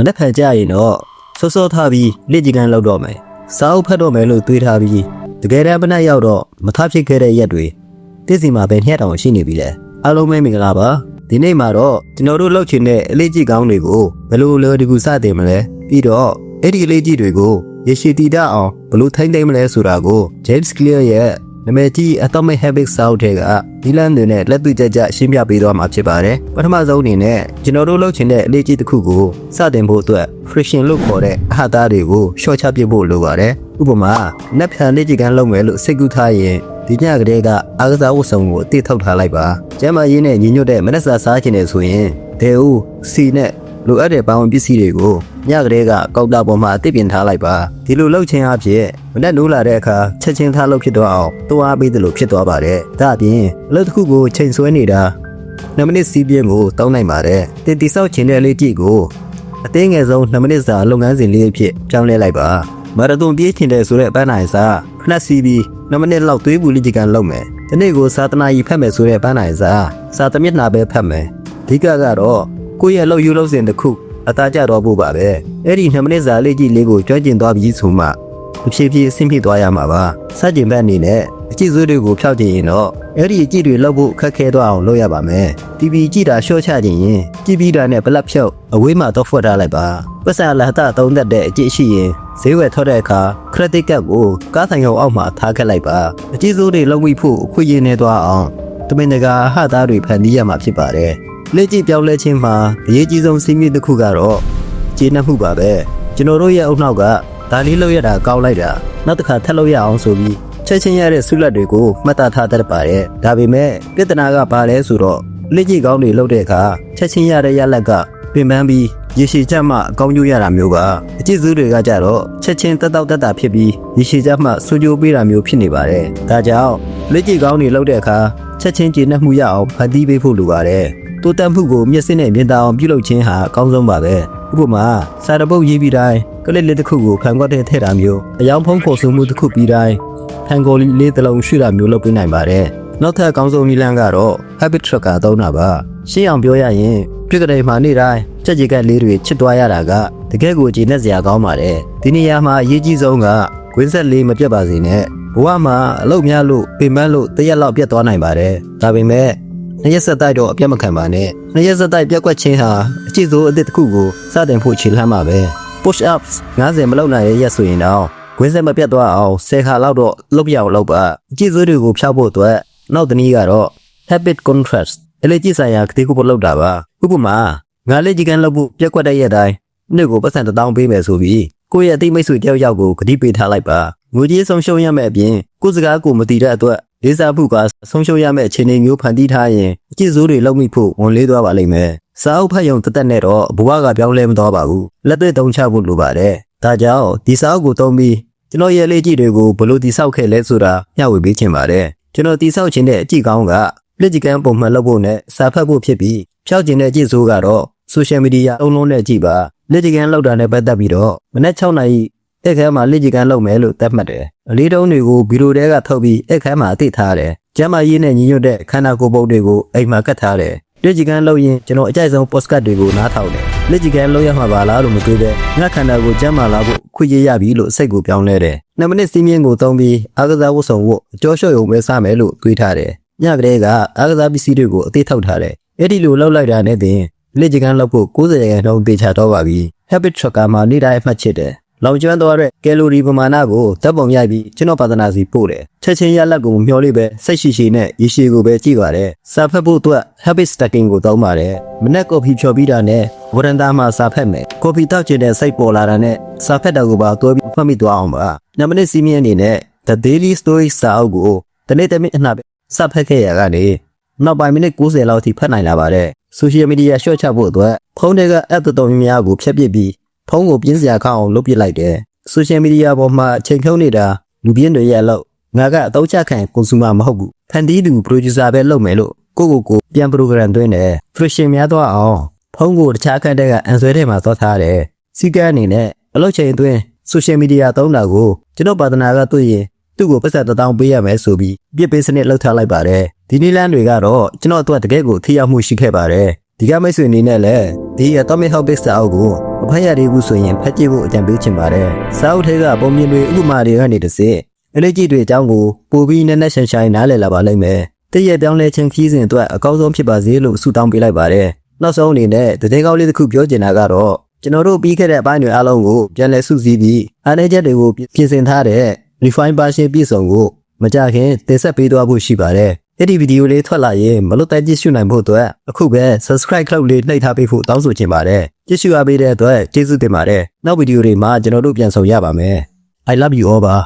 မနေ့ဖန်ကြရင်တော့စောစောထားပြီးလက်ကြီးကန်းလောက်တော့မယ်စားအုပ်ဖတ်တော့မယ်လို့တွေးထားပြီးတကယ်တမ်းမနှက်ရောက်တော့မထဖြစ်ခဲ့တဲ့ရက်တွေတစ်စီမှာပဲညှက်တောင်ရှိနေပြီလေအားလုံးပဲမင်္ဂလာပါဒီနေ့မှာတော့ကျွန်တော်တို့လှုပ်ချင်တဲ့အလေးကြီးကောင်းတွေကိုဘယ်လိုလဲဒီကူစတင်မလဲပြီးတော့အဲ့ဒီအလေးကြီးတွေကိုရရှိတည်တတ်အောင်ဘယ်လိုထိမ့်သိမ့်မလဲဆိုတာကို James Clear ရဲ့နာမည်ကြီး Atomic Habits စာအုပ်ထဲကဒီလမ်းတွေနဲ့လက်တွေ့ကျကျရှင်းပြပေးသွားမှာဖြစ်ပါတယ်ပထမဆုံးအနေနဲ့ကျွန်တော်တို့လှုပ်ချင်တဲ့အလေးကြီးတစ်ခုကိုစတင်ဖို့အတွက် friction လို့ခေါ်တဲ့အဟသားတွေကိုရှော့ချပစ်ဖို့လိုပါတယ်ဥပမာနက်ဖြန်လေးကြီးကန်းလုပ်မယ်လို့စိတ်ကူးထားရင်ဒီညကလေးကအာကစားဝတ်စုံကိုအတိထုတ်ထားလိုက်ပါကျမ်းမာရေးနဲ့ညီညွတ်တဲ့မနက်စာစားခြင်းနဲ့ဆိုရင်ဒေဦးစီနဲ့လိုအပ်တဲ့ပေါင်းပစ္စည်းတွေကိုညကလေးကကောက်တာပေါ်မှာအသစ်ပြင်ထားလိုက်ပါဒီလိုလုပ်ခြင်းအဖြစ်မနက်နိုးလာတဲ့အခါချက်ချင်းထားလုပ်ဖြစ်တော့အောင်တွားပေးသလိုဖြစ်သွားပါတယ်ဒါအပြင်အလုပ်တစ်ခုကိုချိန်ဆွဲနေတာ2မိနစ်စီးပြင်းကိုတောင်းနိုင်ပါတယ်တင်တိဆောက်ခြင်းတဲ့လေးကြည့်ကိုအသေးငယ်ဆုံး2မိနစ်စာလုပ်ငန်းစဉ်လေးအဖြစ်ပြောင်းလဲလိုက်ပါမာရသွန်ပြေးချင်တဲ့ဆိုတဲ့ပန်းနိုင်စာခဏစီးပြီး2မိနစ်လောက်သွေးပူလိကြီးကန်လုပ်မယ်ဒီနေ့ကိုစာတနာကြီးဖတ်မယ်ဆိုတဲ့ပန်းနိုင်စာတမျက်နှာပဲဖတ်မယ်အဓိကကတော့ကိုယ့်ရဲ့လှုပ်ယူလှုပ်စဉ်တစ်ခုအသားကျတော့ဖို့ပါပဲအဲ့ဒီ2မိနစ်စာလေးကြီးလေးကိုကျွမ်းကျင်သွားပြီးဆိုမှဖြည်းဖြည်းဆင်းပြေးသွားရမှာပါစကြင်ဘက်အနေနဲ့အကြည့်စိုးတွေကိုဖျောက်ကြည့်ရင်တော့အဲ့ဒီအကြည့်တွေလှုပ်ဖို့ခက်ခဲသွားအောင်လုပ်ရပါမယ် TV ကြည့်တာရှော့ချခြင်းရင်ကြည့်ပြီးတာနဲ့ဘလက်ဖြုတ်အဝေးမှာတော့ဖွက်ထားလိုက်ပါပတ်စံလာတာသုံးသက်တဲ့အကြည့်ရှိရင်ဈေးဝယ်ထွက်တဲ့အခါ credit card ကိုကားဆိုင်ရုံအောက်မှာထားခဲ့လိုက်ပါအကြည့်စိုးတွေလုံးဝဖို့အခွင့်အရေးနေသွားအောင်တမင်တကာအဟသားတွေဖန်တီးရမှာဖြစ်ပါတယ်လက်ကြည့်ပြောင်းလဲခြင်းမှာအရေးကြီးဆုံးစီးမြစ်တစ်ခုကတော့ကျေနပ်မှုပါပဲကျွန်တော်တို့ရဲ့အုပ်နှောက်ကဒါလေးလောက်ရတာကောင်းလိုက်တာနောက်တစ်ခါထပ်လို့ရအောင်ဆိုပြီးချက်ချင်းရတဲ့ဆုလက်တွေကိုမှတ်သားထားတတ်ပါတယ်ဒါပေမဲ့ပြဿနာကဘာလဲဆိုတော့လက်ကြည့်ကောင်းတွေလောက်တဲ့အခါချက်ချင်းရတဲ့ရလက်ကပင်ပန်းပြီးရေရှည်ချက်မှအကောင်းကျိုးရတာမျိုးပါအကြည့်စုတွေကကြတော့ချက်ချင်းတက်တောက်တက်တာဖြစ်ပြီးရေရှည်ချက်မှဆူကြိုးပေးတာမျိုးဖြစ်နေပါတယ်ဒါကြောင့်လက်ကြည့်ကောင်းတွေလောက်တဲ့အခါချက်ချင်းကျေနပ်မှုရအောင်ဖန်တီးပေးဖို့လိုပါတယ်တိုးတက်မှုကိုမျက်စိနဲ့မြင်သာအောင်ပြုလုပ်ခြင်းဟာအကောင်းဆုံးပါပဲဥပမာစာတပုတ်ရေးပြီးတိုင်းကလစ်လေးတစ်ခုကိုဖန်ခွက်တဲ့ထည့်တာမျိုးအယောင်ဖုံးခေါ်ဆိုမှုတစ်ခုပြီးတိုင်းဖန်ကိုလေးတစ်လုံးရွှေ့တာမျိုးလုပ်ပေးနိုင်ပါတယ်နောက်ထပ်အကောင်းဆုံးနည်းလမ်းကတော့ habit tracker သုံးတာပါရှင်းအောင်ပြောရရင်ပြည့်ကလေးမှာနေ့တိုင်းချက်ကြည်ကက်လေးတွေချစ်သွားရတာကတကယ်ကိုကျေနပ်စရာကောင်းပါတယ်ဒီနေရာမှာအရေးကြီးဆုံးကကွင်းဆက်လေးမပြတ်ပါစေနဲ့ဘဝမှာအလုပ်များလို့ပင်ပန်းလို့တရက်လောက်ပြတ်သွားနိုင်ပါတယ်ဒါပေမဲ့နှစ်ရက်ဆက်တိုက်တော့အပြတ်မခံပါနဲ့နှစ်ရက်ဆက်တိုက်ပြက်ကွက်ခြင်းဟာအကျဉ်းစိုးအသစ်တစ်ခုကိုစတင်ဖို့ခြေလှမ်းပါပဲ push ups 90မလုပ်နိုင်ရဲ့ဆိုရင်တော့ဝင်းဆက်မပြတ်သွားအောင်10ခါလောက်တော့လုပ်ပြအောင်လုပ်ပါအကျဉ်းစိုးတွေကိုဖျောက်ဖို့အတွက်နောက်တစ်နည်းကတော့ habit contrast အလေးကြီးဆိုင်ရာကတိကိုလုပ်တာပါဥပမာငါလေးကြီးကန်းလုပ်ဖို့ပြက်ကွက်တဲ့ရက်တိုင်းနေ့ကိုပတ်စံ1000ပေးမယ်ဆိုပြီးကိုယ့်ရဲ့အသိမိတ်ဆွေတယောက်ယောက်ကိုကတိပေးထားလိုက်ပါငွေကြေးဆုံးရှုံးရမယ့်အပြင်ကိုယ်စကားကိုမတည်တဲ့အတွက်လေးစားမှုကဆုံးရှုံးရမယ့်အခြေအနေမျိုးဖန်တီးထားရင်အကျင့်စိုးတွေလောက်မိဖို့ဝန်လေးသွားပါလိမ့်မယ်။စာအုပ်ဖတ်ရုံတက်နဲ့တော့ဘဝကပြောင်းလဲမသွားပါဘူး။လက်တွေ့သုံးချဖို့လိုပါတယ်။ဒါကြောင့်ဒီစာအုပ်ကိုသုံးပြီးကျွန်တော်ရဲ့လေ့ကျင့်တွေကိုဘယ်လိုတည်ဆောက်ခဲ့လဲဆိုတာမျှဝေပေးချင်ပါတယ်။ကျွန်တော်တည်ဆောက်ခြင်းတဲ့အကြည့်ကောင်းကလက်ကြည့်ကန်းပုံမှန်လုပ်ဖို့နဲ့စာဖတ်ဖို့ဖြစ်ပြီးဖြောက်ခြင်းတဲ့အကြည့်စိုးကတော့ social media အုံလုံးနဲ့ကြည့်ပါလက်ကြည့်ကန်းလောက်တာနဲ့ပတ်သက်ပြီးတော့မနေ့6နာရီအခန်းမှာလက်ကြည့်ကန်းလုပ်မယ်လို့သတ်မှတ်တယ်။အလေးတုံးတွေကိုဗီဒီယိုထဲကထုတ်ပြီးအခန်းမှာအသိထားတယ်။ကျမ်းမာရေးနဲ့ညီညွတ်တဲ့ခန္ဓာကိုယ်ပုံတွေကိုအိမ်မှာကတ်ထားတယ်။လက်ကြည့်ကန်းလုပ်ရင်ကျွန်တော်အကြိုက်ဆုံး podcast တွေကိုနားထောင်တယ်။လက်ကြည့်ကန်းလုပ်ရမှာပါလားလို့မတွေးပဲငါခန္ဓာကိုယ်ကျန်းမာလာဖို့ခွင့်ရရပြီလို့စိတ်ကိုပြောင်းလဲတယ်။2မိနစ်စီးမြင့်ကိုသုံးပြီးအားကစားဝတ်စုံဖို့အကျော်လျှော့ရုံပဲစမယ်လို့တွေးထားတယ်။ညကလေးကအားကစားပစ္စည်းတွေကိုအသိထုတ်ထားတယ်။အဲ့ဒီလိုလုပ်လိုက်တာနဲ့တင်လက်ကြည့်ကန်းလုပ်ဖို့90%သေချာတော့ပါပြီ။ habit tracker မှာနေ့တိုင်းအမှတ်ချစ်တယ်။လောင်ကျွမ်းသွားတဲ့ကယ်လိုရီပမာဏကိုဓာတ်ပုံရိုက်ပြီးကျွန်တော်ပါဒနာစီပို့တယ်ချက်ချင်းရလက်ကိုမျှော်လေးပဲစိတ်ရှိရှိနဲ့ရေရှည်ကိုပဲကြည့်ပါတယ်စာဖတ်ဖို့အတွက် habit stacking ကိုသုံးပါတယ်မနက်ကော်ဖီဖြော်ပြီးတာနဲ့ဝရန်တာမှာစာဖတ်မယ်ကော်ဖီတောက်ချင်တဲ့စိတ်ပေါ်လာတာနဲ့စာဖတ်တာကိုပါတွဲပြီးဖတ်မိသွားအောင်ပါ2မိနစ်စီးမြင့်အနေနဲ့ The Daily Story စာအုပ်ကိုတနေ့တစ်မိနစ်အနှံ့စာဖတ်ခဲ့ရကနေနောက်ပိုင်းမိနစ်90လောက်ထိဖတ်နိုင်လာပါတယ် social media ရှော့ချဖို့အတွက်ဖုန်းတွေက app တော်တော်များများကိုဖျက်ပစ်ပြီးဖုန်းကိုပြင်းစရာကောင်းအောင်လုပ်ပစ်လိုက်တယ်။ Social media ပေါ်မှာအချိန်ဖြုံးနေတာလူပြင်းတွေရဲ့အလုပ်ငါကအသုံးချခံ consumer မဟုတ်ဘူး။ဖန်တီးသူ producer ပဲလုပ်မယ်လို့ကိုပြန် program သွင်းတယ်။ friction များသွားအောင်ဖုန်းကိုတခြားခန့်တဲ့ကအန်ဆွဲထဲမှာသွားထားတယ်။စီကန်းအနေနဲ့အလုပ်ချိန်အတွင်း social media သုံးတာကိုကျွန်တော်ပါဒနာကတွေ့ရင်သူ့ကိုပတ်စံ1000ပေးရမယ်ဆိုပြီးပြစ်ပေးစနစ်လောက်ထားလိုက်ပါတယ်။ဒီနည်းလမ်းတွေကတော့ကျွန်တော်အတွက်တကယ်ကိုထိရောက်မှုရှိခဲ့ပါတယ်။ဒီကမိတ်ဆွေအနေနဲ့လည်းဒီ Atomic Habits စာအုပ်ကို မဖတ်ရသေးဘူးဆိုရင်ဖတ်ကြည့်ဖို့အကြံပေးချင်ပါတယ်စာအုပ်ထဲကပုံမြင်တွေဥပမာတွေကနေတစ်စစ်အလေးကြီးတွေအကြောင်းကိုပိုပြီးနက်နက်ရှိုင်းရှိုင်းနားလည်လာပါလိမ့်မယ်တည့်ရပြောင်းလဲခြင်းခီးစဉ်အတွက်အကောင်းဆုံးဖြစ်ပါစေလို့ဆုတောင်းပေးလိုက်ပါတယ်နောက်ဆုံးအနေနဲ့သတင်းကောင်းလေးတစ်ခုပြောချင်တာကတော့ကျွန်တော်တို့ပြီးခဲ့တဲ့အပိုင်းတွေအားလုံးကိုပြန်လည်စုစည်းပြီးအားနည်းချက်တွေကိုပြင်ဆင်ထားတဲ့ refine version ပြည့်စုံကိုမကြခင်တင်ဆက်ပေးသွားဖို့ရှိပါတယ်အဲ့ဒီဗီဒီယိုလေးထွက်လာရင်မလွတ်တဲ့ကြည့်ရှုနိုင်ဖို့အတွက်အခုပဲ subscribe ခလုတ်လေးနှိပ်ထားပေးဖို့တောင်းဆိုချင်ပါတယ်ကြည့်ရှုအားပေးတဲ့အတွက်ကျေးဇူးတင်ပါတယ်နောက်ဗီဒီယိုတွေမှာကျွန်တော်တို့ပြန်ဆောင်ရပါမယ် I love you all ပါ